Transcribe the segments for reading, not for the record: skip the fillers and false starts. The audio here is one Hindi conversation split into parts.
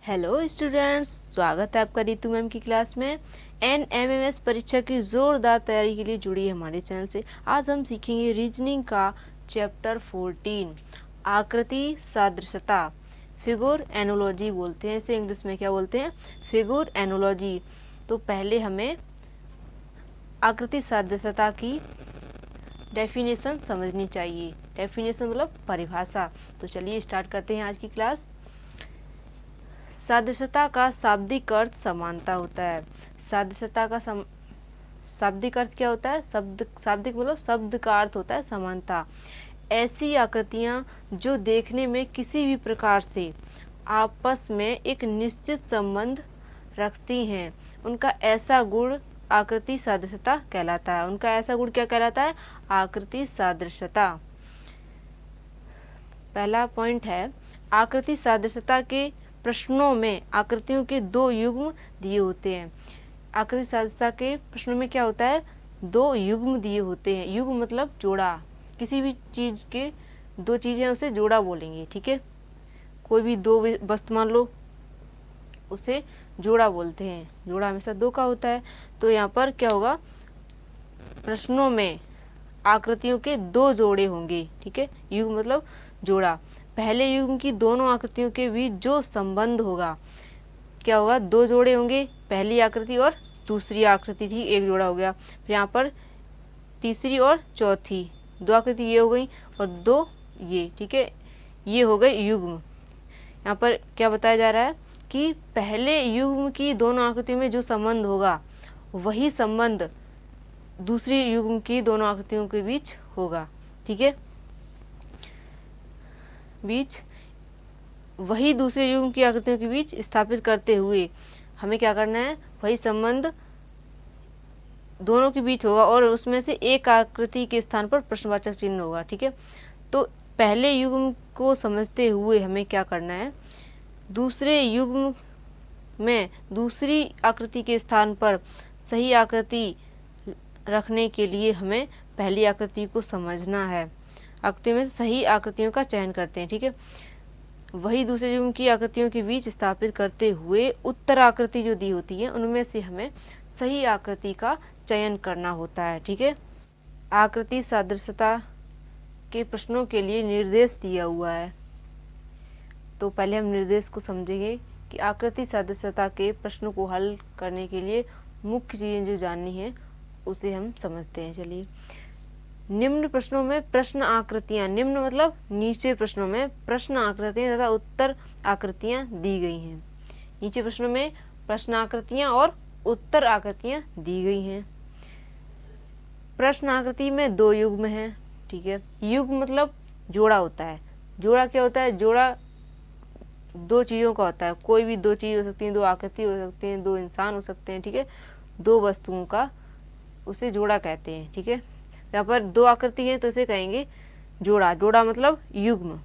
हेलो स्टूडेंट्स, स्वागत है आपका रितु मैम की क्लास में। NMMS परीक्षा की ज़ोरदार तैयारी के लिए जुड़ी है हमारे चैनल से। आज हम सीखेंगे रीजनिंग का चैप्टर 14 आकृति सादृश्यता। फिगर एनोलॉजी बोलते हैं इसे, इंग्लिश में क्या बोलते हैं? Figure analogy. तो पहले हमें आकृति सादृश्यता की डेफिनेशन समझनी चाहिए। डेफिनेशन मतलब परिभाषा। तो चलिए स्टार्ट करते हैं आज की क्लास। सादृश्यता का शाब्दिक अर्थ समानता होता है। सादृश्यता का शाब्दिक अर्थ क्या होता है? शाब्दिक मतलब शब्द का अर्थ होता है समानता। ऐसी आकृतियाँ जो देखने में किसी भी प्रकार से आपस में एक निश्चित संबंध रखती हैं, उनका ऐसा गुण आकृति सादृश्यता कहलाता है। उनका ऐसा गुण क्या कहलाता है? आकृति सादृश्यता। पहला पॉइंट है, आकृति सादृश्यता के प्रश्नों में आकृतियों के दो युग्म दिए होते हैं। आकृति सादृश्यता के प्रश्नों में क्या होता है? दो युग्म दिए होते हैं। युग्म मतलब जोड़ा। किसी भी चीज़ के दो चीज़ें उसे जोड़ा बोलेंगे, ठीक है। कोई भी दो वस्तु मान लो, उसे जोड़ा बोलते हैं। जोड़ा हमेशा दो का होता है। तो यहाँ पर क्या होगा? प्रश्नों में आकृतियों के दो जोड़े होंगे, ठीक है। युग्म मतलब जोड़ा। पहले युग्म की दोनों आकृतियों के बीच जो संबंध होगा क्या होगा? दो जोड़े होंगे। पहली आकृति और दूसरी आकृति थी, एक जोड़ा हो गया। फिर यहाँ पर तीसरी और चौथी, दो आकृति ये हो गई और दो ये, ठीक है। ये हो गए युग्म। यहाँ पर क्या बताया जा रहा है कि पहले युग्म की दोनों आकृतियों में जो संबंध होगा वही संबंध दूसरी युग्म की दोनों आकृतियों के बीच होगा, ठीक है। वही दूसरे युग्म की आकृतियों के बीच स्थापित करते हुए हमें क्या करना है? वही संबंध दोनों के बीच होगा और उसमें से एक आकृति के स्थान पर प्रश्नवाचक चिन्ह होगा, ठीक है। तो पहले युग्म को समझते हुए हमें क्या करना है? दूसरे युग्म में दूसरी आकृति के स्थान पर सही आकृति रखने के लिए हमें पहली आकृति को समझना है। आकृति में सही आकृतियों का चयन करते हैं, ठीक है। वही दूसरे युग्म की आकृतियों के बीच स्थापित करते हुए उत्तर आकृति जो दी होती है उनमें से हमें सही आकृति का चयन करना होता है, ठीक है। आकृति सादृश्यता के प्रश्नों के लिए निर्देश दिया हुआ है। तो पहले हम निर्देश को समझेंगे कि आकृति सादृश्यता के प्रश्नों को हल करने के लिए मुख्य चीज़ें जो जाननी है उसे हम समझते हैं। चलिए, निम्न प्रश्नों में प्रश्न आकृतियाँ, निम्न मतलब नीचे प्रश्नों में प्रश्न आकृतियाँ तथा उत्तर आकृतियाँ दी गई हैं। नीचे प्रश्नों में प्रश्न आकृतियाँ और उत्तर आकृतियाँ दी गई हैं। प्रश्न आकृति में दो युग्म हैं, ठीक है। युग्म मतलब जोड़ा होता है। जोड़ा क्या होता है? जोड़ा दो चीज़ों का होता है। कोई भी दो चीज़ हो सकती हैं, दो आकृति हो सकती हैं, दो इंसान हो सकते हैं, ठीक है। दो वस्तुओं का उसे जोड़ा कहते हैं, ठीक है। यहाँ पर दो आकृति है तो इसे कहेंगे जोड़ा। जोड़ा मतलब युग्म।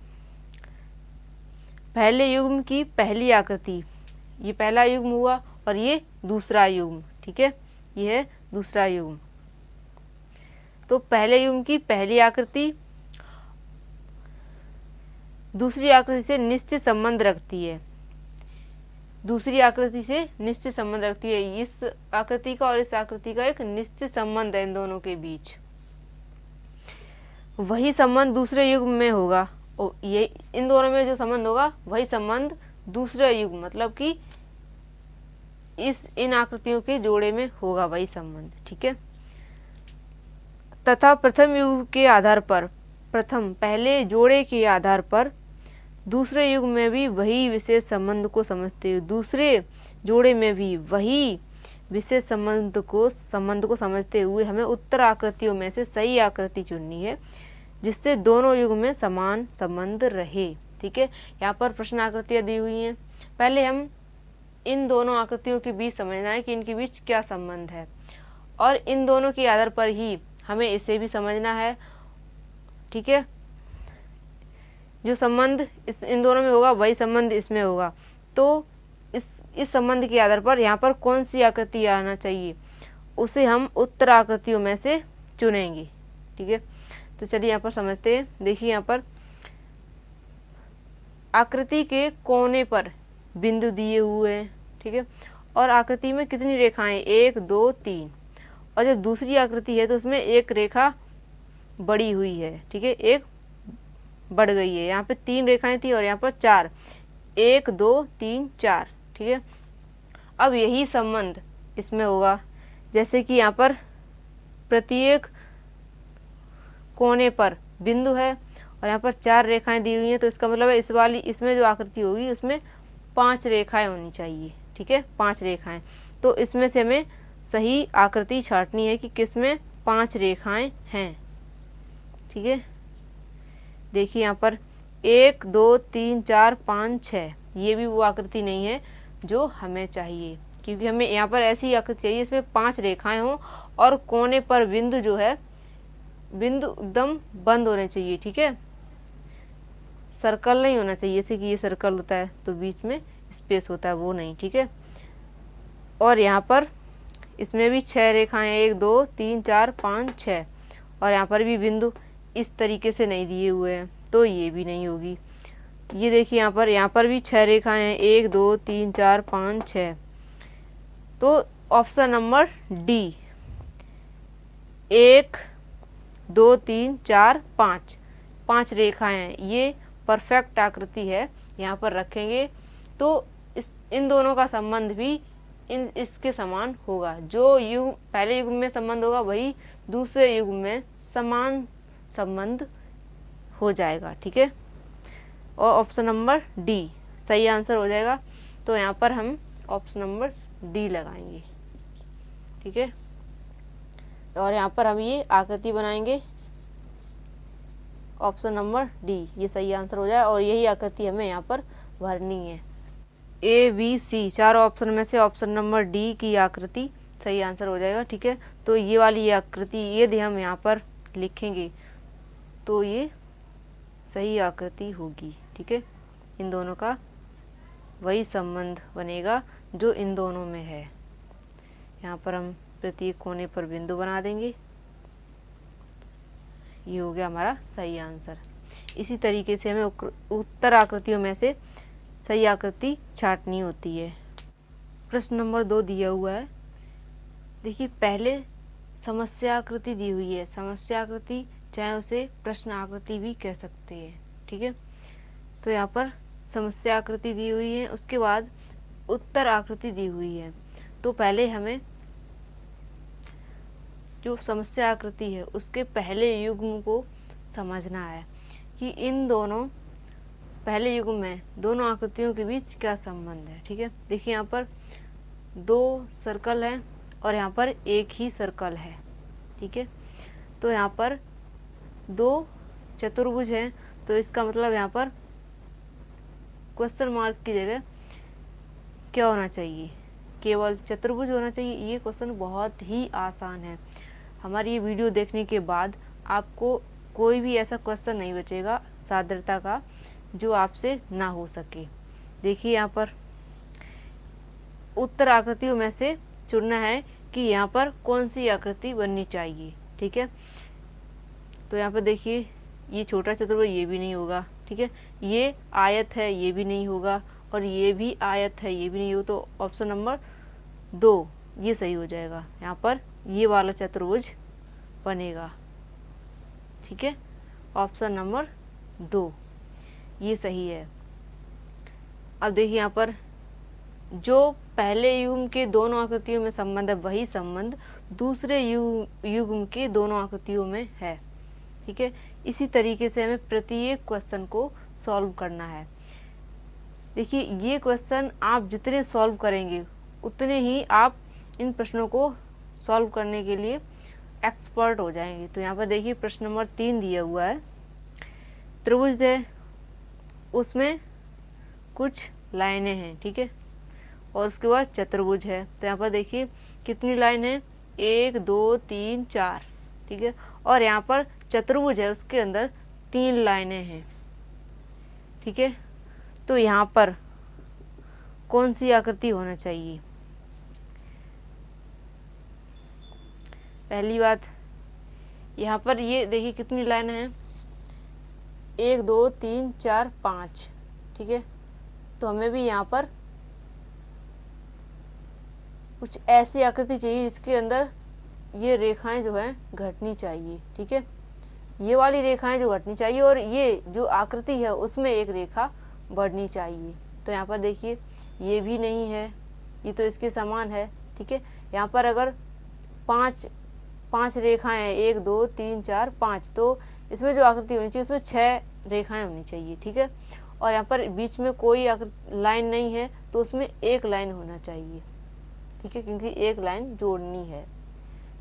पहले युग्म की पहली आकृति, ये पहला युग्म हुआ और ये दूसरा युग्म, ठीक है। ये है दूसरा युग्म। तो पहले युग्म की पहली आकृति दूसरी आकृति से निश्चित संबंध रखती है। दूसरी आकृति से निश्चित संबंध रखती है। इस आकृति का और इस आकृति का एक निश्चित संबंध है इन दोनों के बीच। वही संबंध दूसरे युग्म में होगा। और ये इन दोनों में जो संबंध होगा वही संबंध दूसरे युग्म मतलब कि इन आकृतियों के जोड़े में होगा वही संबंध, ठीक है। तथा प्रथम युग्म के आधार पर, प्रथम पहले जोड़े के आधार पर दूसरे युग्म में भी वही विशेष संबंध को समझते हुए, दूसरे जोड़े में भी वही विशेष संबंध को समझते हुए हमें उत्तर आकृतियों में से सही आकृति चुननी है जिससे दोनों युग्म में समान संबंध रहे, ठीक है। यहाँ पर प्रश्न आकृतियाँ दी हुई हैं। पहले हम इन दोनों आकृतियों के बीच समझना है कि इनके बीच क्या संबंध है और इन दोनों के आधार पर ही हमें इसे भी समझना है, ठीक है। जो संबंध इन दोनों में होगा वही संबंध इसमें होगा। तो इस संबंध के आधार पर यहाँ पर कौन सी आकृति आना चाहिए उसे हम उत्तर आकृतियों में से चुनेंगे, ठीक है। तो चलिए यहाँ पर समझते हैं। देखिए यहाँ पर आकृति के कोने पर बिंदु दिए हुए हैं, ठीक है। और आकृति में कितनी रेखाएं, 1 2 3। और जब दूसरी आकृति है तो उसमें एक रेखा बढ़ी हुई है, ठीक है, एक बढ़ गई है। यहाँ पे 3 रेखाएं थी और यहाँ पर 4, 1 2 3 4, ठीक है। अब यही संबंध इसमें होगा, जैसे कि यहाँ पर प्रत्येक कोने पर बिंदु है और यहाँ पर 4 रेखाएं दी हुई हैं, तो इसका मतलब है इस वाली इसमें जो आकृति होगी उसमें 5 रेखाएं होनी चाहिए, ठीक है, 5 रेखाएं। तो इसमें से हमें सही आकृति छांटनी है कि किसमें 5 रेखाएं हैं, ठीक है। देखिए यहाँ पर 1 2 3 4 5 6, ये भी वो आकृति नहीं है जो हमें चाहिए, क्योंकि हमें यहाँ पर ऐसी आकृति चाहिए इसमें 5 रेखाएं हों और कोने पर बिंदु जो है, बिंदु एकदम बंद होने चाहिए, ठीक है, सर्कल नहीं होना चाहिए, जैसे कि ये सर्कल होता है तो बीच में स्पेस होता है, वो नहीं, ठीक है। और यहाँ पर इसमें भी 6 रेखाएं, 1 2 3 4 5 6, और यहाँ पर भी बिंदु इस तरीके से नहीं दिए हुए हैं, तो ये भी नहीं होगी। ये देखिए यहाँ पर भी 6 रेखाएं हैं, 1 2 3 4 5 6, तो ऑप्शन नंबर डी, 1 2 3 4 5 रेखाएं हैं, ये परफेक्ट आकृति है। यहाँ पर रखेंगे तो इन दोनों का संबंध भी इसके समान होगा। जो युग पहले युग में संबंध होगा वही दूसरे युग में समान संबंध हो जाएगा, ठीक है। और ऑप्शन नंबर डी सही आंसर हो जाएगा। तो यहाँ पर हम ऑप्शन नंबर डी लगाएंगे, ठीक है। और यहाँ पर हम ये आकृति बनाएंगे, ऑप्शन नंबर डी ये सही आंसर हो जाए, और यही आकृति हमें यहाँ पर भरनी है। ए बी सी चारों ऑप्शन में से ऑप्शन नंबर डी की आकृति सही आंसर हो जाएगा, ठीक है। तो ये वाली आकृति यदि हम यहाँ पर लिखेंगे तो ये सही आकृति होगी, ठीक है। इन दोनों का वही संबंध बनेगा जो इन दोनों में है। यहाँ पर हम प्रत्येक कोने पर बिंदु बना देंगे, ये हो गया हमारा सही आंसर। इसी तरीके से हमें उत्तर आकृतियों में से सही आकृति छांटनी होती है। प्रश्न नंबर 2 दिया हुआ है, देखिए पहले समस्या आकृति दी हुई है, समस्या आकृति चाहे उसे प्रश्न आकृति भी कह सकते हैं, ठीक है। तो यहाँ पर समस्या आकृति दी हुई है, उसके बाद उत्तर आकृति दी हुई है। तो पहले हमें जो समस्या आकृति है उसके पहले युग्म को समझना है कि इन दोनों पहले युग्म में दोनों आकृतियों के बीच क्या संबंध है, ठीक है। देखिए यहाँ पर 2 सर्कल है और यहाँ पर एक ही सर्कल है, ठीक है। तो यहाँ पर 2 चतुर्भुज है, तो इसका मतलब यहाँ पर क्वेश्चन मार्क की जगह क्या होना चाहिए, केवल चतुर्भुज होना चाहिए। ये क्वेश्चन बहुत ही आसान है। हमारी ये वीडियो देखने के बाद आपको कोई भी ऐसा क्वेश्चन नहीं बचेगा सादृता का जो आपसे ना हो सके। देखिए यहाँ पर उत्तर आकृतियों में से चुनना है कि यहाँ पर कौन सी आकृति बननी चाहिए, ठीक है। तो यहाँ पर देखिए ये छोटा चतुर्भुज ये भी नहीं होगा, ठीक है। ये आयत है ये भी नहीं होगा, और ये भी आयत है ये भी नहीं होगा। तो ऑप्शन नंबर 2 ये सही हो जाएगा। यहाँ पर ये वाला चतुर्भुज बनेगा, ठीक है। ऑप्शन नंबर 2 ये सही है। अब देखिए यहाँ पर जो पहले युग्म के दोनों आकृतियों में संबंध है वही संबंध दूसरे युग्म के दोनों आकृतियों में है, ठीक है। इसी तरीके से हमें प्रत्येक क्वेश्चन को सॉल्व करना है। देखिए ये क्वेश्चन आप जितने सॉल्व करेंगे उतने ही आप इन प्रश्नों को सॉल्व करने के लिए एक्सपर्ट हो जाएंगे। तो यहाँ पर देखिए प्रश्न नंबर 3 दिया हुआ है, त्रिभुज है उसमें कुछ लाइनें हैं, ठीक है, और उसके बाद चतुर्भुज है। तो यहाँ पर देखिए कितनी लाइन है, 1 2 3 4, ठीक है। और यहाँ पर चतुर्भुज है उसके अंदर 3 लाइनें हैं, ठीक है। तो यहाँ पर कौन सी आकृति होना चाहिए? पहली बात यहाँ पर ये देखिए कितनी लाइन है, 1 2 3 4 5, ठीक है। तो हमें भी यहाँ पर कुछ ऐसी आकृति चाहिए जिसके अंदर ये रेखाएं जो है घटनी चाहिए। ठीक है, ये वाली रेखाएं जो घटनी चाहिए और ये जो आकृति है उसमें एक रेखा बढ़नी चाहिए। तो यहाँ पर देखिए ये भी नहीं है, ये तो इसके समान है। ठीक है, यहाँ पर अगर पांच रेखाएं हैं, 1 2 3 4 5, तो इसमें जो आकृति होनी चाहिए उसमें 6 रेखाएं होनी चाहिए। ठीक है, और यहाँ पर बीच में कोई लाइन नहीं है तो उसमें एक लाइन होना चाहिए। ठीक है, क्योंकि एक लाइन जोड़नी है।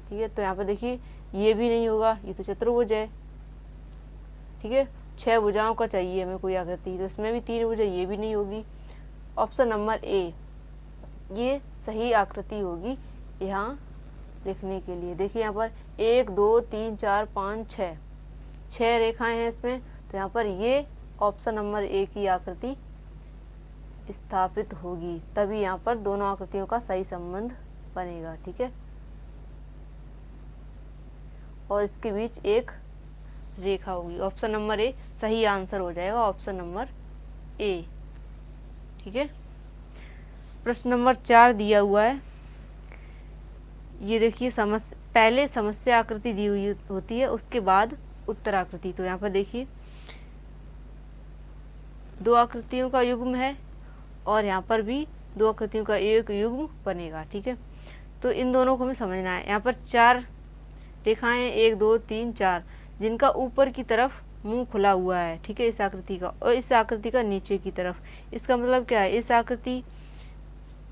ठीक है, तो यहाँ पर देखिए ये भी नहीं होगा, ये तो चतुर्भुज है। ठीक है, 6 भुजाओं का चाहिए हमें कोई आकृति, तो इसमें भी 3 भुजा, ये भी नहीं होगी। ऑप्शन नंबर ए ये सही आकृति होगी यहाँ लिखने के लिए। देखिए यहाँ पर 1 2 3 4 5 6 रेखाएं हैं इसमें, तो यहाँ पर ये ऑप्शन नंबर ए की आकृति स्थापित होगी, तभी यहाँ पर दोनों आकृतियों का सही संबंध बनेगा। ठीक है, और इसके बीच एक रेखा होगी। ऑप्शन नंबर ए सही आंसर हो जाएगा, ऑप्शन नंबर ए। ठीक है, प्रश्न नंबर 4 दिया हुआ है। ये देखिए पहले समस्या आकृति दी हुई होती है, उसके बाद उत्तर आकृति। तो यहाँ पर देखिए 2 आकृतियों का युग्म है और यहाँ पर भी 2 आकृतियों का एक युग्म बनेगा। ठीक है, तो इन दोनों को हमें समझना है। यहाँ पर 4 रेखाएं 1 2 3 4, जिनका ऊपर की तरफ मुंह खुला हुआ है। ठीक है, इस आकृति का, और इस आकृति का नीचे की तरफ। इसका मतलब क्या है, इस आकृति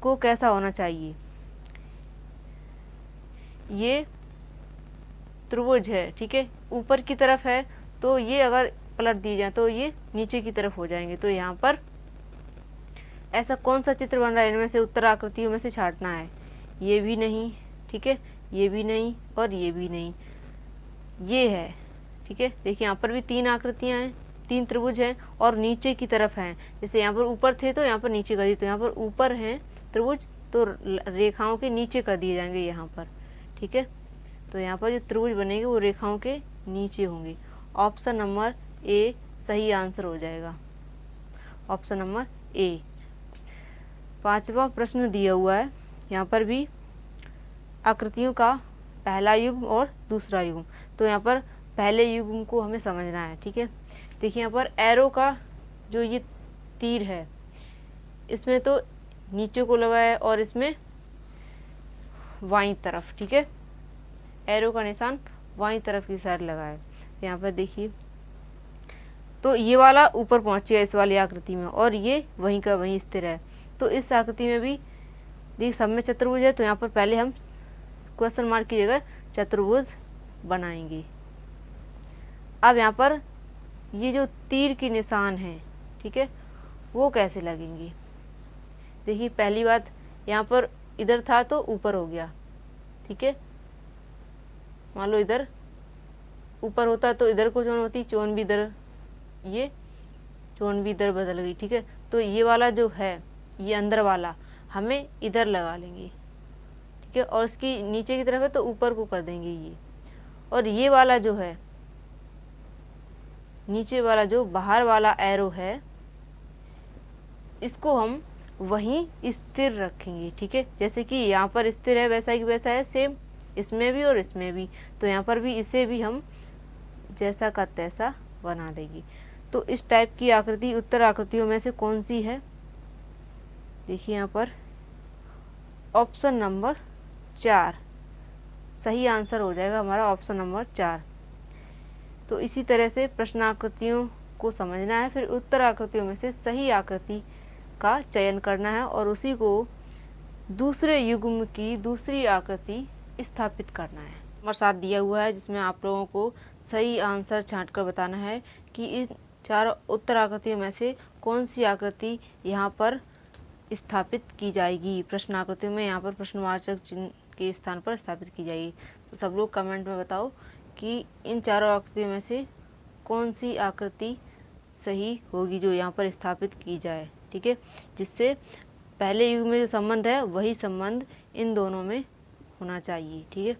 को कैसा होना चाहिए, ये त्रिभुज है। ठीक है, ऊपर की तरफ है तो ये अगर पलट दिए जाए तो ये नीचे की तरफ हो जाएंगे। तो यहाँ पर ऐसा कौन सा चित्र बन रहा है, इनमें से उत्तर आकृतियों में से छांटना है। ये भी नहीं, ठीक है, ये भी नहीं और ये भी नहीं, ये है। ठीक है, देखिए यहाँ पर भी 3 आकृतियाँ हैं, 3 त्रिभुज हैं और नीचे की तरफ हैं। जैसे यहाँ पर ऊपर थे तो यहाँ पर नीचे कर दिए, तो यहाँ पर ऊपर हैं त्रिभुज तो रेखाओं के नीचे कर दिए जाएंगे यहाँ पर। ठीक है, तो यहाँ पर जो त्रिभुज बनेंगे वो रेखाओं के नीचे होंगे। ऑप्शन नंबर ए सही आंसर हो जाएगा, ऑप्शन नंबर ए। 5वां प्रश्न दिया हुआ है, यहाँ पर भी आकृतियों का पहला युग्म और दूसरा युग्म। तो यहाँ पर पहले युग्म को हमें समझना है। ठीक है, देखिए यहाँ पर एरो का जो ये तीर है, इसमें तो नीचे को लगा है और इसमें बाईं तरफ। ठीक है, एरो का निशान बाईं तरफ की साइड लगा है। यहाँ पर देखिए तो ये वाला ऊपर पहुँचेगा इस वाली आकृति में और ये वहीं का वहीं स्थिर है। तो इस आकृति में भी देख सब में चतुर्भुज है, तो यहाँ पर पहले हम क्वेश्चन मार्क की जगह चतुर्भुज बनाएंगे। अब यहाँ पर ये जो तीर की निशान है, ठीक है, वो कैसे लगेंगे। देखिए पहली बात, यहाँ पर इधर था तो ऊपर हो गया। ठीक है, मान लो इधर ऊपर होता तो इधर को चोन होती, चोन भी इधर, ये चोन भी इधर बदल गई। ठीक है, तो ये वाला जो है, ये अंदर वाला हमें इधर लगा लेंगे। ठीक है, और इसकी नीचे की तरफ है तो ऊपर को कर देंगे ये। और ये वाला जो है, नीचे वाला जो बाहर वाला एरो है, इसको हम वहीं स्थिर रखेंगे। ठीक है, जैसे कि यहाँ पर स्थिर है वैसा ही वैसा है, सेम इसमें भी और इसमें भी। तो यहाँ पर भी इसे भी हम जैसा का तैसा बना देंगे। तो इस टाइप की आकृति उत्तर आकृतियों में से कौन सी है। देखिए यहाँ पर ऑप्शन नंबर 4 सही आंसर हो जाएगा हमारा, ऑप्शन नंबर 4। तो इसी तरह से प्रश्न आकृतियों को समझना है, फिर उत्तर आकृतियों में से सही आकृति का चयन करना है और उसी को दूसरे युग्म की दूसरी आकृति स्थापित करना है। नंबर 7 दिया हुआ है, जिसमें आप लोगों को सही आंसर छांटकर बताना है कि इन 4 उत्तर आकृतियों में से कौन सी आकृति यहाँ पर स्थापित की जाएगी। प्रश्न आकृतियों में यहाँ पर प्रश्नवाचक चिन्ह के स्थान पर स्थापित की जाएगी। तो सब लोग कमेंट में बताओ कि इन 4 आकृतियों में से कौन सी आकृति सही होगी जो यहाँ पर स्थापित की जाए। ठीक है, जिससे पहले युग में जो संबंध है वही संबंध इन दोनों में होना चाहिए। ठीक है।